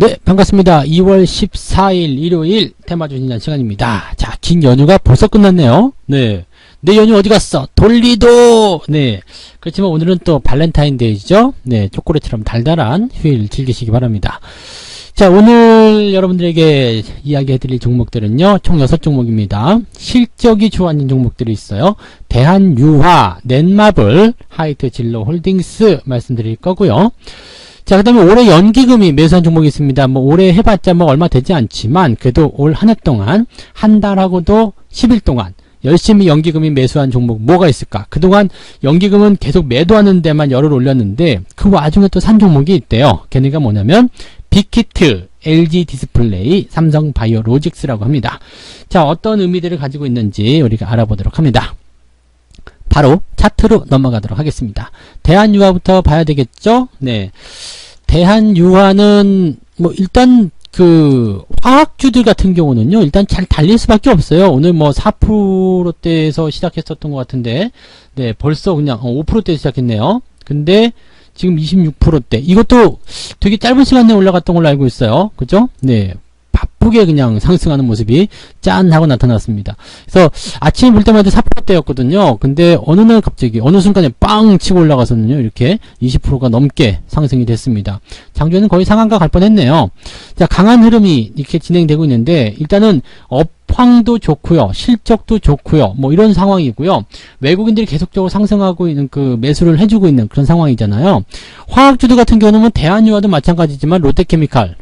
네, 반갑습니다. 2월 14일 일요일 테마주 진단 시간입니다. 자, 긴 연휴가 벌써 끝났네요. 네. 내 연휴 어디 갔어? 돌리도! 네. 그렇지만 오늘은 또 발렌타인데이죠? 네, 초콜릿처럼 달달한 휴일 즐기시기 바랍니다. 자, 오늘 여러분들에게 이야기해드릴 종목들은요, 총 6종목입니다. 실적이 좋아진 종목들이 있어요. 대한유화, 넷마블, 하이트진로 홀딩스 말씀드릴 거고요. 자, 그 다음에 올해 연기금이 매수한 종목이 있습니다. 뭐 올해 해봤자 뭐 얼마 되지 않지만 그래도 올 한 해 동안 한 달하고도 10일 동안 열심히 연기금이 매수한 종목 뭐가 있을까? 그동안 연기금은 계속 매도하는 데만 열을 올렸는데 그 와중에 또 산 종목이 있대요. 걔네가 뭐냐면 빅히트, LG디스플레이, 삼성바이오로직스라고 합니다. 자, 어떤 의미들을 가지고 있는지 우리가 알아보도록 합니다. 바로 차트로 넘어가도록 하겠습니다. 대한유화부터 봐야 되겠죠? 네. 대한유화는 뭐 일단 그 화학주들 같은 경우는요, 일단 잘 달릴 수밖에 없어요. 오늘 뭐 4%대에서 시작했었던 것 같은데, 네, 벌써 그냥 5%대 시작했네요. 근데 지금 26%대. 이것도 되게 짧은 시간 내에 올라갔던 걸로 알고 있어요. 그죠? 네. 바쁘게 그냥 상승하는 모습이 짠 하고 나타났습니다. 그래서 아침에 볼 때마다 4%대였거든요. 근데 어느 날 갑자기 어느 순간에 빵 치고 올라가서는요, 이렇게 20%가 넘게 상승이 됐습니다. 장주에는 거의 상한가 갈 뻔했네요. 자, 강한 흐름이 이렇게 진행되고 있는데 일단은 업황도 좋고요, 실적도 좋고요, 뭐 이런 상황이고요. 외국인들이 계속적으로 상승하고 있는 그 매수를 해주고 있는 그런 상황이잖아요. 화학주들 같은 경우는 대한유화도 마찬가지지만 롯데케미칼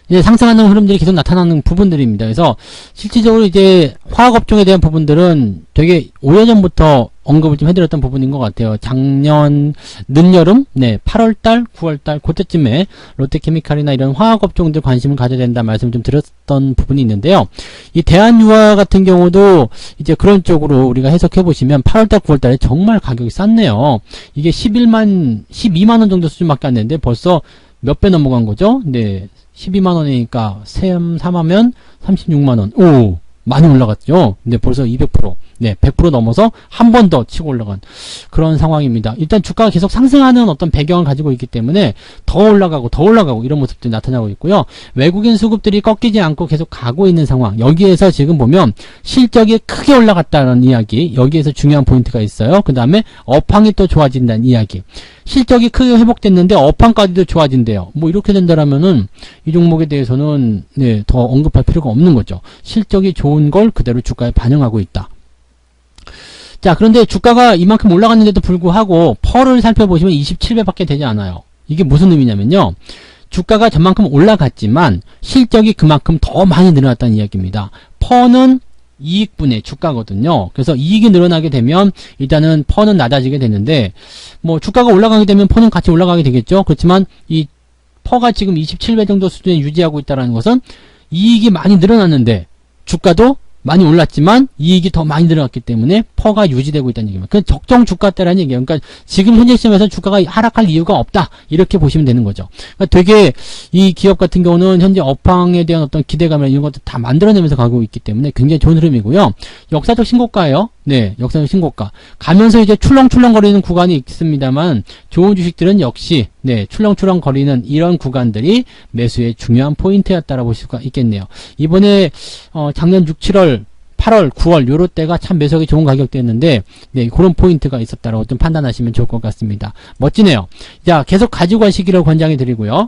이제 상승하는 흐름들이 계속 나타나는 부분들입니다. 그래서 실질적으로 이제 화학업종에 대한 부분들은 되게 오래전부터 언급을 좀 해드렸던 부분인 것 같아요. 작년 늦여름, 네, 8월달, 9월달 그때쯤에 롯데케미칼이나 이런 화학업종들 관심을 가져야 된다 말씀을 좀 드렸던 부분이 있는데요. 이 대한유화 같은 경우도 이제 그런 쪽으로 우리가 해석해 보시면 8월달, 9월달에 정말 가격이 쌌네요. 이게 12만 원 정도 수준밖에 안 되는데 벌써 몇 배 넘어간 거죠? 네. 12만원이니까 3하면 36만원. 오, 많이 올라갔죠? 근데 벌써 200%. 네, 100% 넘어서 한 번 더 치고 올라간 그런 상황입니다. 일단 주가가 계속 상승하는 어떤 배경을 가지고 있기 때문에 더 올라가고 이런 모습들이 나타나고 있고요. 외국인 수급들이 꺾이지 않고 계속 가고 있는 상황. 여기에서 지금 보면 실적이 크게 올라갔다는 이야기. 여기에서 중요한 포인트가 있어요. 그 다음에 업황이 또 좋아진다는 이야기. 실적이 크게 회복됐는데 업황까지도 좋아진대요. 뭐 이렇게 된다라면은 이 종목에 대해서는 네, 더 언급할 필요가 없는 거죠. 실적이 좋은 걸 그대로 주가에 반영하고 있다. 자, 그런데 주가가 이만큼 올라갔는데도 불구하고 펄을 살펴보시면 27배밖에 되지 않아요. 이게 무슨 의미냐면요, 주가가 저만큼 올라갔지만 실적이 그만큼 더 많이 늘어났다는 이야기입니다. 펄은 이익분의 주가거든요. 그래서 이익이 늘어나게 되면 일단은 펄은 낮아지게 되는데, 뭐 주가가 올라가게 되면 펄은 같이 올라가게 되겠죠. 그렇지만 이 펄가 지금 27배 정도 수준에 유지하고 있다는 것은 이익이 많이 늘어났는데 주가도 많이 올랐지만 이익이 더 많이 늘어났기 때문에 퍼가 유지되고 있다는 얘기입니다. 그 적정 주가대라는 얘기예요. 그러니까 지금 현재 시점에서 주가가 하락할 이유가 없다, 이렇게 보시면 되는 거죠. 그러니까 되게 이 기업 같은 경우는 현재 업황에 대한 어떤 기대감이나 이런 것도 다 만들어내면서 가고 있기 때문에 굉장히 좋은 흐름이고요. 역사적 신고가예요. 네, 역사적 신고가. 가면서 이제 출렁출렁 거리는 구간이 있습니다만 좋은 주식들은 역시 네, 출렁출렁 거리는 이런 구간들이 매수의 중요한 포인트였다라고 볼 수가 있겠네요. 이번에 작년 6, 7월 8월, 9월 요럴 때가 참 매수하기 좋은 가격대였는데 네, 그런 포인트가 있었다라고 좀 판단하시면 좋을 것 같습니다. 멋지네요. 자, 계속 가지고 가시기를 권장해 드리고요.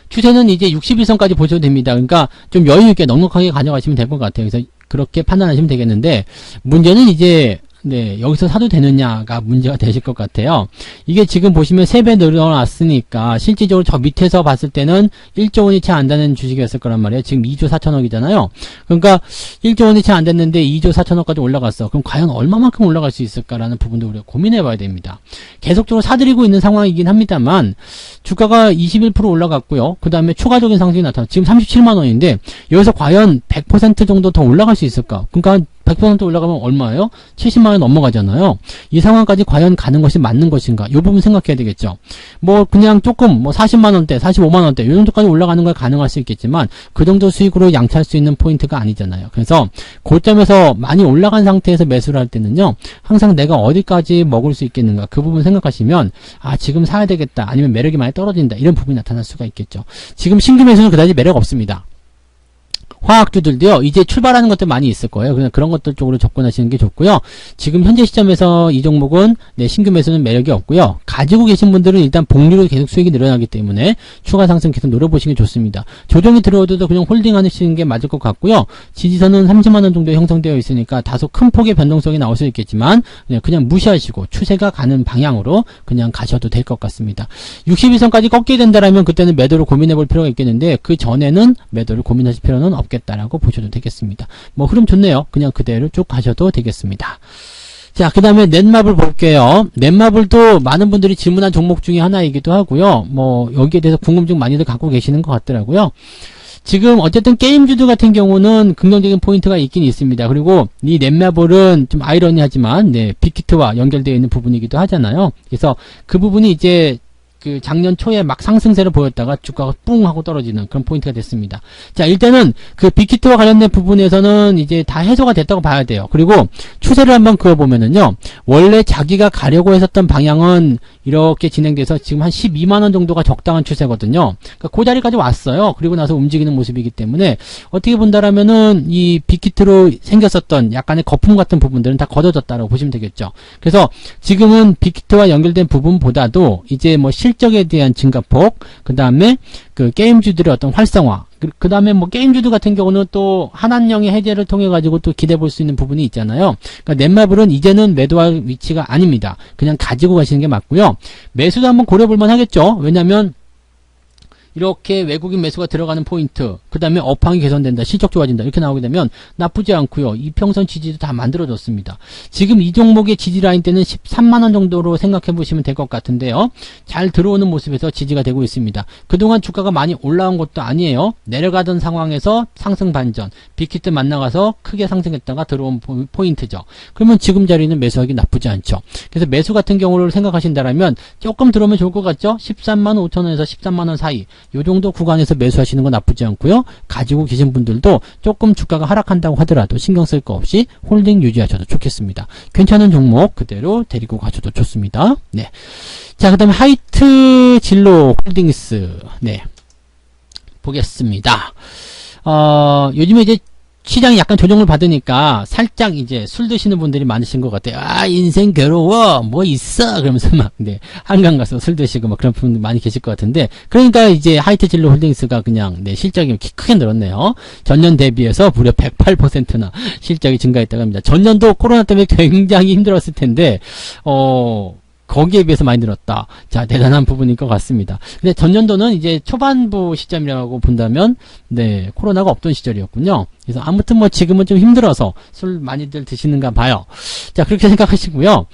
추세는 이제 61선까지 보셔도 됩니다. 그러니까 좀 여유 있게 넉넉하게 가져가시면 될 것 같아요. 그래서 그렇게 판단하시면 되겠는데 문제는 이제 네, 여기서 사도 되느냐가 문제가 되실 것 같아요. 이게 지금 보시면 3배 늘어났으니까 실질적으로 저 밑에서 봤을 때는 1조 원이 채 안 되는 주식이었을 거란 말이에요. 지금 2조 4천억이잖아요. 그러니까 1조 원이 채 안 됐는데 2조 4천억까지 올라갔어. 그럼 과연 얼마만큼 올라갈 수 있을까라는 부분도 우리가 고민해 봐야 됩니다. 계속적으로 사들이고 있는 상황이긴 합니다만 주가가 21% 올라갔고요. 그 다음에 추가적인 상승이 나타나 지금 37만 원인데 여기서 과연 100% 정도 더 올라갈 수 있을까? 그러니까 100% 올라가면 얼마예요? 70만원 넘어가잖아요. 이 상황까지 과연 가는 것이 맞는 것인가? 이 부분 생각해야 되겠죠. 뭐 그냥 조금 뭐 40만원대, 45만원대 이 정도까지 올라가는 걸 가능할 수 있겠지만 그 정도 수익으로 양치할 수 있는 포인트가 아니잖아요. 그래서 고점에서 많이 올라간 상태에서 매수를 할 때는요, 항상 내가 어디까지 먹을 수 있겠는가 그 부분 생각하시면 아 지금 사야 되겠다, 아니면 매력이 많이 떨어진다, 이런 부분이 나타날 수가 있겠죠. 지금 신규 매수는 그다지 매력 없습니다. 화학주들도요, 이제 출발하는 것들 많이 있을 거예요. 그냥 그런 것들 쪽으로 접근하시는 게 좋고요. 지금 현재 시점에서 이 종목은 네, 신규 매수는 매력이 없고요. 가지고 계신 분들은 일단 복리로 계속 수익이 늘어나기 때문에 추가 상승 계속 노려보시는 게 좋습니다. 조정이 들어오더라도 그냥 홀딩 하시는 게 맞을 것 같고요. 지지선은 30만원 정도 형성되어 있으니까 다소 큰 폭의 변동성이 나올 수 있겠지만 그냥 무시하시고 추세가 가는 방향으로 그냥 가셔도 될 것 같습니다. 62선까지 꺾게 된다라면 그때는 매도를 고민해 볼 필요가 있겠는데 그 전에는 매도를 고민하실 필요는 없겠다라고 보셔도 되겠습니다. 뭐 흐름 좋네요. 그냥 그대로 쭉 가셔도 되겠습니다. 자, 그 다음에 넷마블 볼게요. 넷마블도 많은 분들이 질문한 종목 중에 하나이기도 하고요. 뭐 여기에 대해서 궁금증 많이들 갖고 계시는 것 같더라고요. 지금 어쨌든 게임주들 같은 경우는 긍정적인 포인트가 있긴 있습니다. 그리고 이 넷마블은 좀 아이러니하지만 네, 빅히트와 연결되어 있는 부분이기도 하잖아요. 그래서 그 부분이 이제 그 작년 초에 막 상승세를 보였다가 주가가 뿡 하고 떨어지는 그런 포인트가 됐습니다. 자, 일단은 그 빅히트와 관련된 부분에서는 이제 다 해소가 됐다고 봐야 돼요. 그리고 추세를 한번 그어보면은요, 원래 자기가 가려고 했었던 방향은 이렇게 진행돼서 지금 한 12만원 정도가 적당한 추세거든요. 그러니까 그 자리까지 왔어요. 그리고 나서 움직이는 모습이기 때문에 어떻게 본다라면은 이 빅히트로 생겼었던 약간의 거품 같은 부분들은 다 걷어졌다라고 보시면 되겠죠. 그래서 지금은 빅히트와 연결된 부분보다도 이제 뭐 실적에 대한 증가폭, 그 다음에 그 게임주들의 어떤 활성화, 그 다음에 뭐 게임주들 같은 경우는 또 한한령의 해제를 통해 가지고 또 기대 볼 수 있는 부분이 있잖아요. 그러니까 넷마블은 이제는 매도할 위치가 아닙니다. 그냥 가지고 가시는 게 맞고요. 매수도 한번 고려볼만 하겠죠. 왜냐면 이렇게 외국인 매수가 들어가는 포인트, 그 다음에 업황이 개선된다, 실적 좋아진다, 이렇게 나오게 되면 나쁘지 않고요. 이평선 지지도 다 만들어졌습니다. 지금 이 종목의 지지 라인 때는 13만원 정도로 생각해 보시면 될 것 같은데요. 잘 들어오는 모습에서 지지가 되고 있습니다. 그동안 주가가 많이 올라온 것도 아니에요. 내려가던 상황에서 상승 반전, 빅히트 만나가서 크게 상승했다가 들어온 포인트죠. 그러면 지금 자리는 매수하기 나쁘지 않죠. 그래서 매수 같은 경우를 생각하신다면 조금 들어오면 좋을 것 같죠? 13만 5천원에서 13만원 사이, 요 정도 구간에서 매수하시는 건 나쁘지 않고요. 가지고 계신 분들도 조금 주가가 하락한다고 하더라도 신경 쓸 거 없이 홀딩 유지하셔도 좋겠습니다. 괜찮은 종목 그대로 데리고 가셔도 좋습니다. 네. 자, 그 다음에 하이트 진로 홀딩스. 네. 보겠습니다. 요즘에 이제 시장이 약간 조정을 받으니까 살짝 이제 술 드시는 분들이 많으신 것 같아요. 아, 인생 괴로워. 뭐 있어. 그러면서 막, 네. 한강 가서 술 드시고 막 그런 분들 많이 계실 것 같은데. 그러니까 이제 하이트 진로 홀딩스가 그냥, 네, 실적이 크게 늘었네요. 전년 대비해서 무려 108%나 실적이 증가했다고 합니다. 전년도 코로나 때문에 굉장히 힘들었을 텐데, 거기에 비해서 많이 늘었다. 자, 대단한 부분인 것 같습니다. 근데 전년도는 이제 초반부 시점이라고 본다면, 네, 코로나가 없던 시절이었군요. 그래서 아무튼 뭐 지금은 좀 힘들어서 술 많이들 드시는가 봐요. 자, 그렇게 생각하시고요.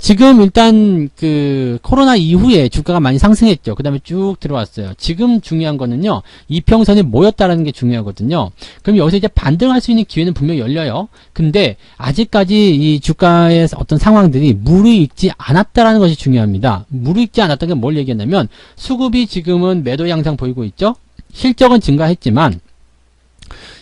지금 일단 그 코로나 이후에 주가가 많이 상승했죠. 그 다음에 쭉 들어왔어요. 지금 중요한 거는요, 이평선이 모였다라는 게 중요하거든요. 그럼 여기서 이제 반등할 수 있는 기회는 분명히 열려요. 근데 아직까지 이 주가의 어떤 상황들이 무르익지 않았다라는 것이 중요합니다. 무르익지 않았다는 게 뭘 얘기했냐면, 수급이 지금은 매도 양상 보이고 있죠. 실적은 증가했지만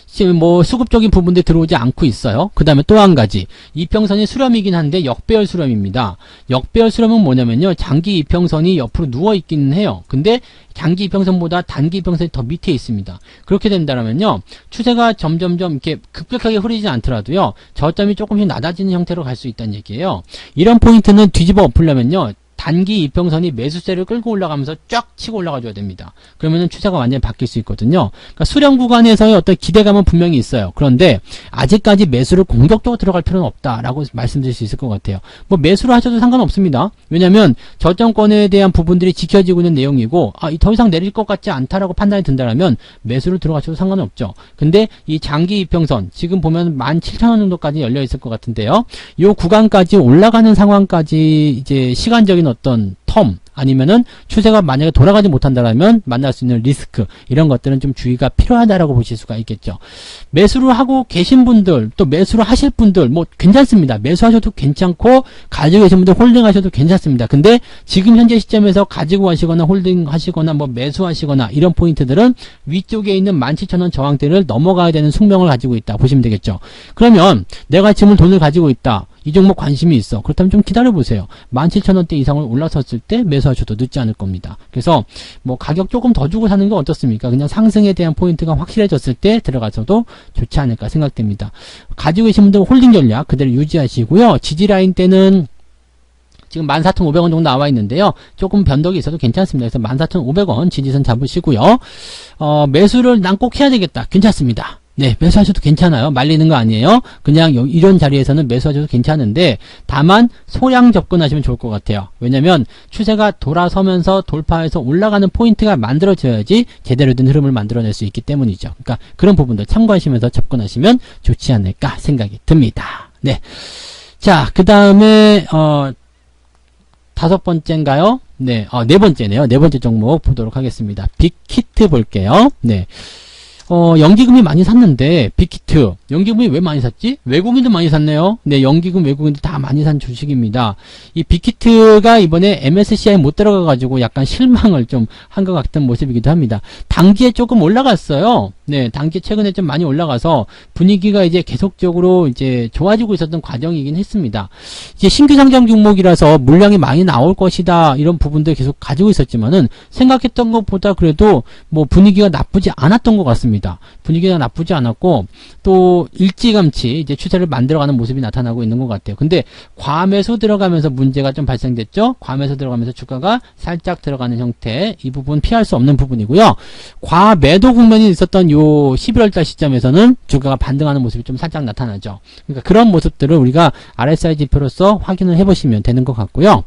지금 뭐 수급적인 부분들이 들어오지 않고 있어요. 그 다음에 또 한 가지, 이평선이 수렴이긴 한데 역배열 수렴입니다. 역배열 수렴은 뭐냐면요, 장기 이평선이 옆으로 누워 있기는 해요. 근데 장기 이평선보다 단기 이평선이 더 밑에 있습니다. 그렇게 된다면요, 추세가 점점점 이렇게 급격하게 흐르지 않더라도요, 저점이 조금씩 낮아지는 형태로 갈 수 있다는 얘기예요. 이런 포인트는 뒤집어 엎으려면요, 단기 이평선이 매수세를 끌고 올라가면서 쫙 치고 올라가줘야 됩니다. 그러면은 추세가 완전히 바뀔 수 있거든요. 그러니까 수렴 구간에서의 어떤 기대감은 분명히 있어요. 그런데 아직까지 매수를 공격적으로 들어갈 필요는 없다라고 말씀드릴 수 있을 것 같아요. 뭐 매수를 하셔도 상관없습니다. 왜냐하면 저점권에 대한 부분들이 지켜지고 있는 내용이고, 더 이상 내릴 것 같지 않다라고 판단이 든다면 매수를 들어가셔도 상관은 없죠. 근데 이 장기 이평선 지금 보면 17,000원 정도까지 열려 있을 것 같은데요. 이 구간까지 올라가는 상황까지 이제 시간적인 어떤 텀, 아니면은 추세가 만약에 돌아가지 못한다면 만날 수 있는 리스크, 이런 것들은 좀 주의가 필요하다라고 보실 수가 있겠죠. 매수를 하고 계신 분들, 또 매수를 하실 분들 뭐 괜찮습니다. 매수하셔도 괜찮고 가지고 계신 분들 홀딩하셔도 괜찮습니다. 근데 지금 현재 시점에서 가지고 가시거나 홀딩하시거나 뭐 매수하시거나 이런 포인트들은 위쪽에 있는 17,000원 저항대를 넘어가야 되는 숙명을 가지고 있다 보시면 되겠죠. 그러면 내가 지금 돈을 가지고 있다, 이 종목 관심이 있어, 그렇다면 좀 기다려보세요. 17,000원대 이상을 올라섰을 때 매수하셔도 늦지 않을 겁니다. 그래서 뭐 가격 조금 더 주고 사는 건 어떻습니까? 그냥 상승에 대한 포인트가 확실해졌을 때 들어가셔도 좋지 않을까 생각됩니다. 가지고 계신 분들 홀딩 전략 그대로 유지하시고요. 지지라인 때는 지금 14,500원 정도 나와 있는데요. 조금 변덕이 있어도 괜찮습니다. 그래서 14,500원 지지선 잡으시고요. 매수를 난 꼭 해야 되겠다, 괜찮습니다. 네, 매수하셔도 괜찮아요. 말리는 거 아니에요. 그냥 이런 자리에서는 매수하셔도 괜찮은데, 다만 소량 접근하시면 좋을 것 같아요. 왜냐면 추세가 돌아서면서 돌파해서 올라가는 포인트가 만들어져야지 제대로 된 흐름을 만들어낼 수 있기 때문이죠. 그러니까 그런 부분들 참고하시면서 접근하시면 좋지 않을까 생각이 듭니다. 네. 자, 그 다음에 다섯 번째인가요? 네, 네 번째네요. 네 번째 종목 보도록 하겠습니다. 빅히트 볼게요. 네. 연기금이 많이 샀는데, 빅히트. 연기금이 왜 많이 샀지? 외국인도 많이 샀네요. 네, 연기금 외국인도 다 많이 산 주식입니다. 이 빅히트가 이번에 MSCI에 못 들어가가지고 약간 실망을 좀 한 것 같은 모습이기도 합니다. 단기에 조금 올라갔어요. 네, 단기 최근에 좀 많이 올라가서 분위기가 이제 계속적으로 이제 좋아지고 있었던 과정이긴 했습니다. 이제 신규 상장 종목이라서 물량이 많이 나올 것이다, 이런 부분들 계속 가지고 있었지만은 생각했던 것보다 그래도 뭐 분위기가 나쁘지 않았던 것 같습니다. 분위기가 나쁘지 않았고 또 일찌감치 이제 추세를 만들어가는 모습이 나타나고 있는 것 같아요. 근데 과매수 들어가면서 문제가 좀 발생됐죠. 과매수 들어가면서 주가가 살짝 들어가는 형태, 이 부분 피할 수 없는 부분이고요. 과매도 국면이 있었던 요 11월달 시점에서는 주가가 반등하는 모습이 좀 살짝 나타나죠. 그러니까 그런 모습들을 우리가 RSI 지표로서 확인을 해보시면 되는 것 같고요.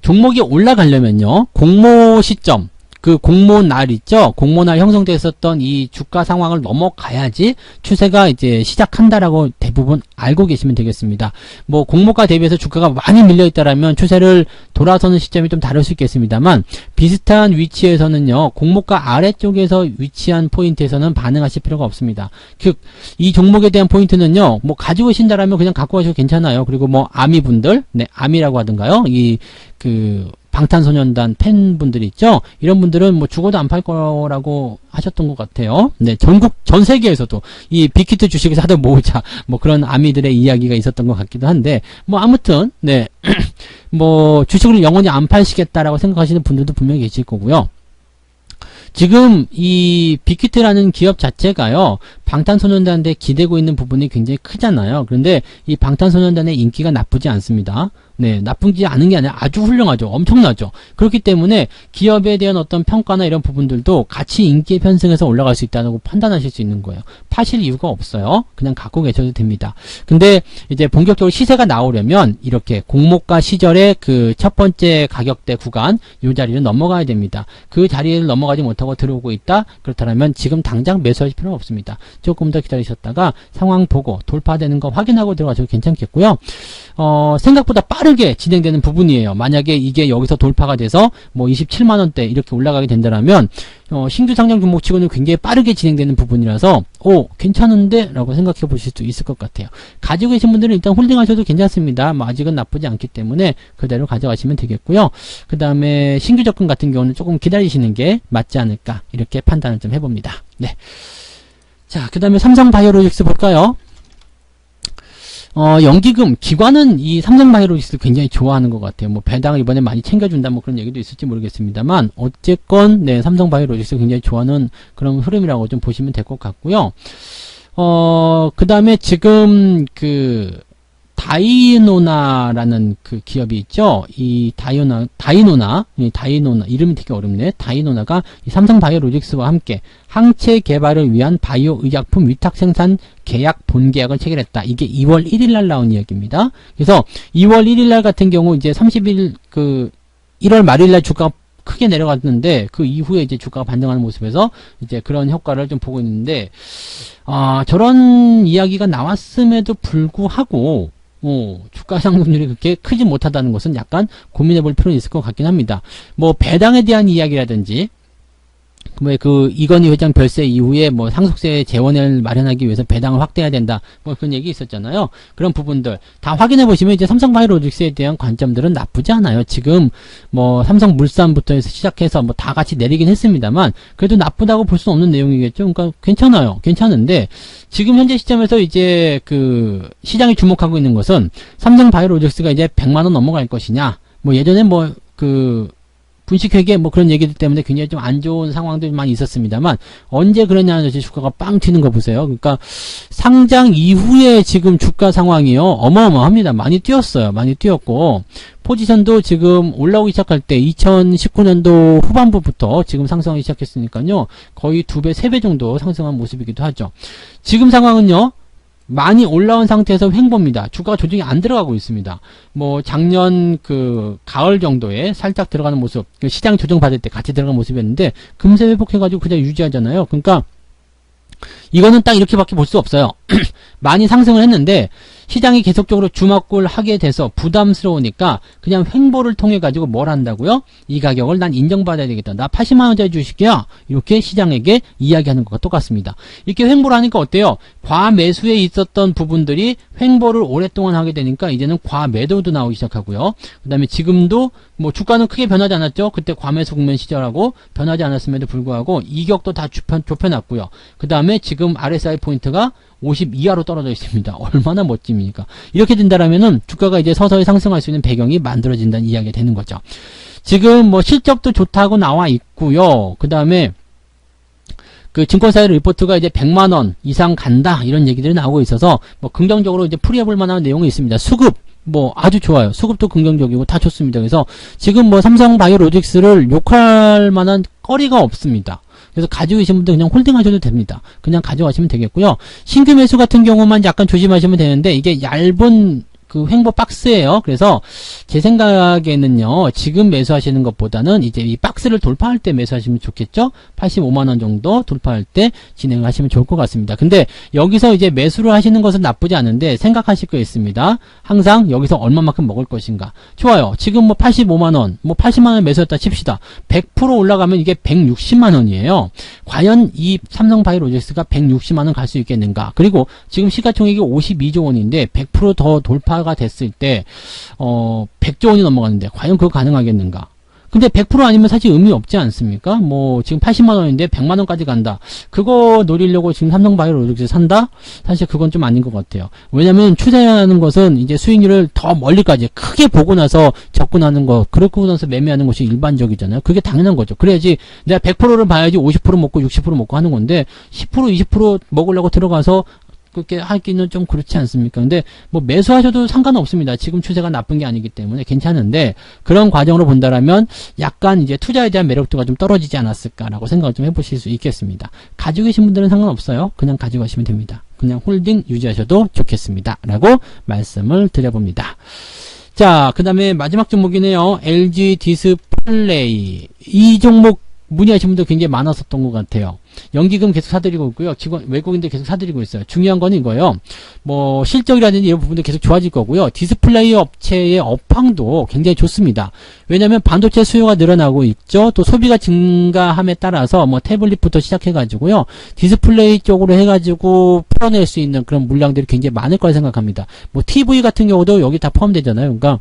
종목이 올라가려면요, 공모 시점, 그 공모날 있죠? 공모날 형성됐었던 이 주가 상황을 넘어가야지 추세가 이제 시작한다라고 대부분 알고 계시면 되겠습니다. 뭐 공모가 대비해서 주가가 많이 밀려있다라면 추세를 돌아서는 시점이 좀 다를 수 있겠습니다만, 비슷한 위치에서는요, 공모가 아래쪽에서 위치한 포인트에서는 반응하실 필요가 없습니다. 즉, 이 종목에 대한 포인트는요, 뭐 가지고 계신다라면 그냥 갖고 가셔도 괜찮아요. 그리고 뭐 아미분들, 네, 아미라고 하던가요? 방탄소년단 팬분들이 있죠? 이런 분들은 뭐 죽어도 안 팔 거라고 하셨던 것 같아요. 네, 전 세계에서도 이 빅히트 주식을 사도 모으자, 뭐 그런 아미들의 이야기가 있었던 것 같기도 한데, 뭐 아무튼, 네, 뭐 주식을 영원히 안 팔시겠다라고 생각하시는 분들도 분명히 계실 거고요. 지금 이 빅히트라는 기업 자체가요, 방탄소년단에 기대고 있는 부분이 굉장히 크잖아요. 그런데 이 방탄소년단의 인기가 나쁘지 않습니다. 네, 나쁘지 않은 게 아니라 아주 훌륭하죠. 엄청나죠. 그렇기 때문에 기업에 대한 어떤 평가나 이런 부분들도 같이 인기에 편승해서 올라갈 수 있다고 판단하실 수 있는 거예요. 파실 이유가 없어요. 그냥 갖고 계셔도 됩니다. 근데 이제 본격적으로 시세가 나오려면 이렇게 공모가 시절의 그 첫 번째 가격대 구간, 이 자리를 넘어가야 됩니다. 그 자리를 넘어가지 못하고 들어오고 있다? 그렇다면 지금 당장 매수하실 필요는 없습니다. 조금 더 기다리셨다가 상황 보고 돌파되는 거 확인하고 들어가셔도 괜찮겠고요. 생각보다 빠르게 진행되는 부분이에요. 만약에 이게 여기서 돌파가 돼서 뭐 27만원대 이렇게 올라가게 된다면 신규 상장 종목치고는 굉장히 빠르게 진행되는 부분이라서 괜찮은데? 라고 생각해 보실 수 있을 것 같아요. 가지고 계신 분들은 일단 홀딩하셔도 괜찮습니다. 뭐 아직은 나쁘지 않기 때문에 그대로 가져가시면 되겠고요. 그 다음에 신규 접근 같은 경우는 조금 기다리시는 게 맞지 않을까, 이렇게 판단을 좀 해봅니다. 네. 자, 그 다음에 삼성바이오로직스 볼까요? 연기금, 기관은 이 삼성바이오로직스 굉장히 좋아하는 것 같아요. 뭐 배당을 이번에 많이 챙겨준다, 뭐 그런 얘기도 있을지 모르겠습니다만, 어쨌건, 네, 삼성바이오로직스 굉장히 좋아하는 그런 흐름이라고 좀 보시면 될 것 같고요. 그 다음에 지금 다이노나라는 그 기업이 있죠. 이 다이노나, 이름이 되게 어렵네. 다이노나가 이 삼성바이오로직스와 함께 항체 개발을 위한 바이오 의약품 위탁 생산 계약 본계약을 체결했다. 이게 2월 1일 날 나온 이야기입니다. 그래서 2월 1일 날 같은 경우 이제 1월 말일 날 주가가 크게 내려갔는데, 그 이후에 이제 주가가 반등하는 모습에서 이제 그런 효과를 좀 보고 있는데, 저런 이야기가 나왔음에도 불구하고 주가 상승률이 그렇게 크지 못하다는 것은 약간 고민해 볼 필요는 있을 것 같긴 합니다. 뭐 배당에 대한 이야기라든지 이건희 회장 별세 이후에 뭐 상속세 재원을 마련하기 위해서 배당을 확대해야 된다. 뭐 그런 얘기 있었잖아요. 그런 부분들 다 확인해 보시면 이제 삼성바이오로직스에 대한 관점들은 나쁘지 않아요. 지금 뭐 삼성물산부터 해서 시작해서 뭐 다 같이 내리긴 했습니다만 그래도 나쁘다고 볼 수는 없는 내용이겠죠. 그러니까 괜찮아요. 괜찮은데 지금 현재 시점에서 이제 그 시장이 주목하고 있는 것은 삼성바이오로직스가 이제 100만 원 넘어갈 것이냐. 뭐 예전에 분식회계 뭐 그런 얘기들 때문에 굉장히 좀 안 좋은 상황들이 많이 있었습니다만 언제 그러냐는 것이 주가가 빵 튀는 거 보세요. 그러니까 상장 이후에 지금 주가 상황이요 어마어마합니다. 많이 뛰었어요. 많이 뛰었고 포지션도 지금 올라오기 시작할 때 2019년도 후반부부터 지금 상승하기 시작했으니까요 거의 2배, 3배 정도 상승한 모습이기도 하죠. 지금 상황은요 많이 올라온 상태에서 횡보입니다. 주가가 조정이 안 들어가고 있습니다. 뭐 작년 그 가을 정도에 살짝 들어가는 모습, 시장 조정 받을 때 같이 들어가는 모습이었는데 금세 회복해가지고 그냥 유지하잖아요. 그러니까 이거는 딱 이렇게밖에 볼 수 없어요. 많이 상승을 했는데 시장이 계속적으로 주먹을 하게 돼서 부담스러우니까 그냥 횡보를 통해 가지고 뭘 한다고요? 이 가격을 난 인정받아야 되겠다. 나 80만원짜리 주식이야. 이렇게 시장에게 이야기하는 것과 똑같습니다. 이렇게 횡보를 하니까 어때요? 과매수에 있었던 부분들이 횡보를 오랫동안 하게 되니까 이제는 과매도도 나오기 시작하고요. 그 다음에 지금도 뭐 주가는 크게 변하지 않았죠. 그때 과매수 국면 시절하고 변하지 않았음에도 불구하고 이격도 다 좁혀놨고요. 그 다음에 지금 RSI 포인트가 50 이하로 떨어져 있습니다. 얼마나 멋집니까? 이렇게 된다라면은 주가가 이제 서서히 상승할 수 있는 배경이 만들어진다는 이야기가 되는 거죠. 지금 뭐 실적도 좋다고 나와 있고요. 그 다음에 그 증권사의 리포트가 이제 100만원 이상 간다 이런 얘기들이 나오고 있어서 뭐 긍정적으로 이제 풀이해볼 만한 내용이 있습니다. 수급 뭐 아주 좋아요. 수급도 긍정적이고 다 좋습니다. 그래서 지금 뭐 삼성바이오로직스를 욕할 만한 거리가 없습니다. 그래서 가지고 계신 분들 그냥 홀딩하셔도 됩니다. 그냥 가져가시면 되겠고요. 신규 매수 같은 경우만 약간 조심하시면 되는데 이게 얇은 그 횡보 박스예요. 그래서 제 생각에는요. 지금 매수하시는 것보다는 이제 이 박스를 돌파할 때 매수하시면 좋겠죠. 85만원 정도 돌파할 때 진행을 하시면 좋을 것 같습니다. 근데 여기서 이제 매수를 하시는 것은 나쁘지 않은데 생각하실 거 있습니다. 항상 여기서 얼마만큼 먹을 것인가. 좋아요. 지금 뭐 85만원, 뭐 80만원 매수했다 칩시다. 100% 올라가면 이게 160만원이에요. 과연 이 삼성바이오로직스가 160만원 갈 수 있겠는가. 그리고 지금 시가총액이 52조 원인데 100% 더 돌파가 됐을 때 100조 원이 넘어가는데 과연 그거 가능하겠는가? 근데 100% 아니면 사실 의미 없지 않습니까? 뭐 지금 80만 원인데 100만 원까지 간다. 그거 노리려고 지금 삼성바이오로직스 산다? 사실 그건 좀 아닌 것 같아요. 왜냐면 추세하는 것은 이제 수익률을 더 멀리까지 크게 보고 나서 접근하는 거, 그러고 나서 매매하는 것이 일반적이잖아요. 그게 당연한 거죠. 그래야지 내가 100%를 봐야지 50% 먹고 60% 먹고 하는 건데 10% 20% 먹으려고 들어가서 그렇게 하기는 좀 그렇지 않습니까? 근데 뭐 매수하셔도 상관없습니다. 지금 추세가 나쁜 게 아니기 때문에 괜찮은데 그런 과정으로 본다라면 약간 이제 투자에 대한 매력도가 좀 떨어지지 않았을까라고 생각을 좀 해보실 수 있겠습니다. 가지고 계신 분들은 상관없어요. 그냥 가지고 가시면 됩니다. 그냥 홀딩 유지하셔도 좋겠습니다. 라고 말씀을 드려봅니다. 자, 그 다음에 마지막 종목이네요. LG 디스플레이. 이 종목 문의하신 분들 굉장히 많았었던 것 같아요. 연기금 계속 사들이고 있고요. 외국인들 계속 사들이고 있어요. 중요한 건 이거예요. 뭐 실적이라든지 이런 부분도 계속 좋아질 거고요. 디스플레이 업체의 업황도 굉장히 좋습니다. 왜냐하면 반도체 수요가 늘어나고 있죠. 또 소비가 증가함에 따라서 뭐 태블릿부터 시작해가지고요. 디스플레이 쪽으로 해가지고 풀어낼 수 있는 그런 물량들이 굉장히 많을 거라 생각합니다. 뭐 TV 같은 경우도 여기 다 포함되잖아요. 그러니까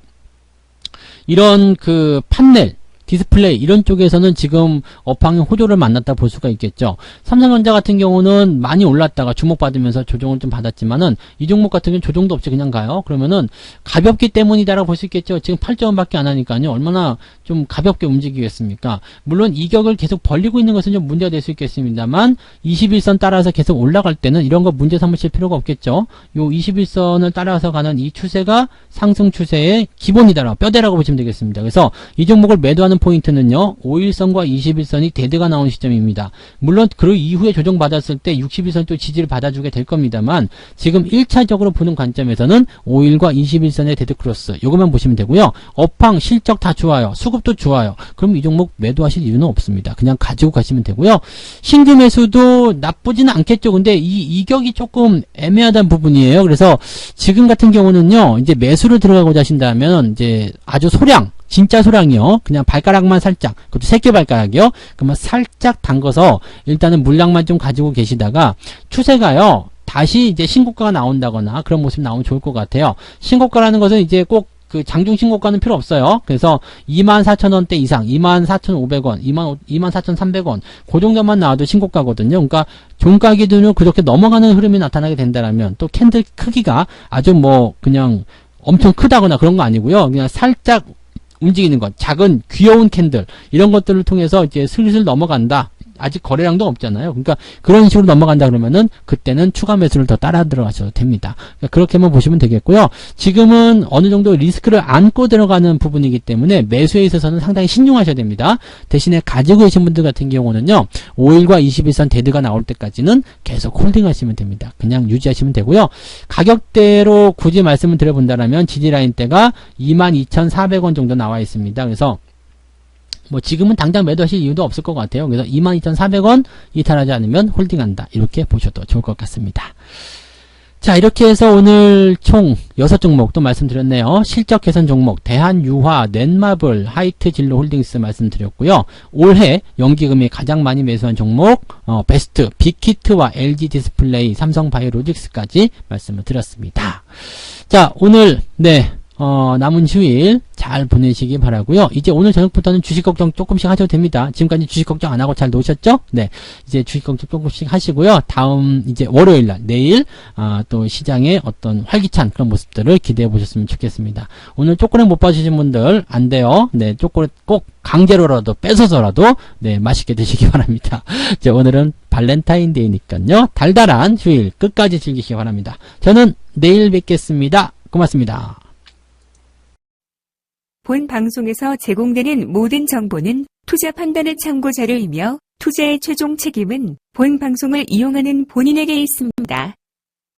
이런 그 판넬 디스플레이 이런 쪽에서는 지금 업황의 호조를 만났다 볼 수가 있겠죠. 삼성전자 같은 경우는 많이 올랐다가 주목받으면서 조정을 좀 받았지만은 이 종목 같은 경우는 조정도 없이 그냥 가요. 그러면은 가볍기 때문이다라고 볼 수 있겠죠. 지금 8점밖에 안 하니까요. 얼마나 좀 가볍게 움직이겠습니까? 물론 이격을 계속 벌리고 있는 것은 좀 문제가 될 수 있겠습니다만 21선 따라서 계속 올라갈 때는 이런 거 문제 삼으실 필요가 없겠죠. 요 21선을 따라서 가는 이 추세가 상승 추세의 기본이다라고 뼈대라고 보시면 되겠습니다. 그래서 이 종목을 매도하는 주목하는 포인트는요, 5일선과 21선이 데드가 나온 시점입니다. 물론 그 이후에 조정받았을 때 61선이 또 지지를 받아주게 될 겁니다만, 지금 1차적으로 보는 관점에서는 5일과 21선의 데드 크로스, 요것만 보시면 되고요. 업황, 실적 다 좋아요. 수급도 좋아요. 그럼 이 종목 매도하실 이유는 없습니다. 그냥 가지고 가시면 되고요. 신규 매수도 나쁘지는 않겠죠. 근데 이 이격이 조금 애매하다는 부분이에요. 그래서 지금 같은 경우는요, 이제 매수를 들어가고자 하신다면, 이제 아주 소량, 진짜 소량이요. 그냥 발가락만 살짝, 그것도 새끼 발가락이요. 그러면 살짝 담궈서 일단은 물량만 좀 가지고 계시다가 추세가요, 다시 이제 신고가가 나온다거나 그런 모습이 나오면 좋을 것 같아요. 신고가라는 것은 이제 꼭 그 장중 신고가는 필요 없어요. 그래서 24,000원대 이상, 24,500원, 24,300원, 그 정도만 나와도 신고가거든요. 그러니까 종가 기준으로 그렇게 넘어가는 흐름이 나타나게 된다면, 또 캔들 크기가 아주 뭐 그냥 엄청 크다거나 그런 거 아니고요. 그냥 살짝 움직이는 것, 작은 귀여운 캔들, 이런 것들을 통해서 이제 슬슬 넘어간다. 아직 거래량도 없잖아요. 그러니까 그런 식으로 넘어간다 그러면은 그때는 추가 매수를 더 따라 들어가셔도 됩니다. 그러니까 그렇게만 보시면 되겠고요. 지금은 어느 정도 리스크를 안고 들어가는 부분이기 때문에 매수에 있어서는 상당히 신중하셔야 됩니다. 대신에 가지고 계신 분들 같은 경우는요, 5일과 21선 데드가 나올 때까지는 계속 홀딩 하시면 됩니다. 그냥 유지하시면 되고요. 가격대로 굳이 말씀을 드려본다면 지지라인대가 22,400원 정도 나와 있습니다. 그래서 뭐 지금은 당장 매도하실 이유도 없을 것 같아요. 그래서 22,400원 이탈하지 않으면 홀딩한다, 이렇게 보셔도 좋을 것 같습니다. 자, 이렇게 해서 오늘 총 6종목 또 말씀드렸네요. 실적 개선 종목 대한유화, 넷마블, 하이트 진로 홀딩스 말씀드렸고요. 올해 연기금이 가장 많이 매수한 종목 베스트, 빅히트와 LG 디스플레이, 삼성바이오로직스까지 말씀을 드렸습니다. 자, 오늘 남은 휴일 잘 보내시기 바라고요. 이제 오늘 저녁부터는 주식 걱정 조금씩 하셔도 됩니다. 지금까지 주식 걱정 안 하고 잘 노셨죠? 네, 이제 주식 걱정 조금씩 하시고요. 다음 이제 월요일날, 내일 또 시장의 어떤 활기찬 그런 모습들을 기대해 보셨으면 좋겠습니다. 오늘 초콜릿 못 받으신 분들 안 돼요. 네, 초콜릿 꼭 강제로라도 뺏어서라도 맛있게 드시기 바랍니다. 자, 오늘은 발렌타인데이니까요. 달달한 휴일 끝까지 즐기시기 바랍니다. 저는 내일 뵙겠습니다. 고맙습니다. 본 방송에서 제공되는 모든 정보는 투자 판단의 참고 자료이며 투자의 최종 책임은 본 방송을 이용하는 본인에게 있습니다.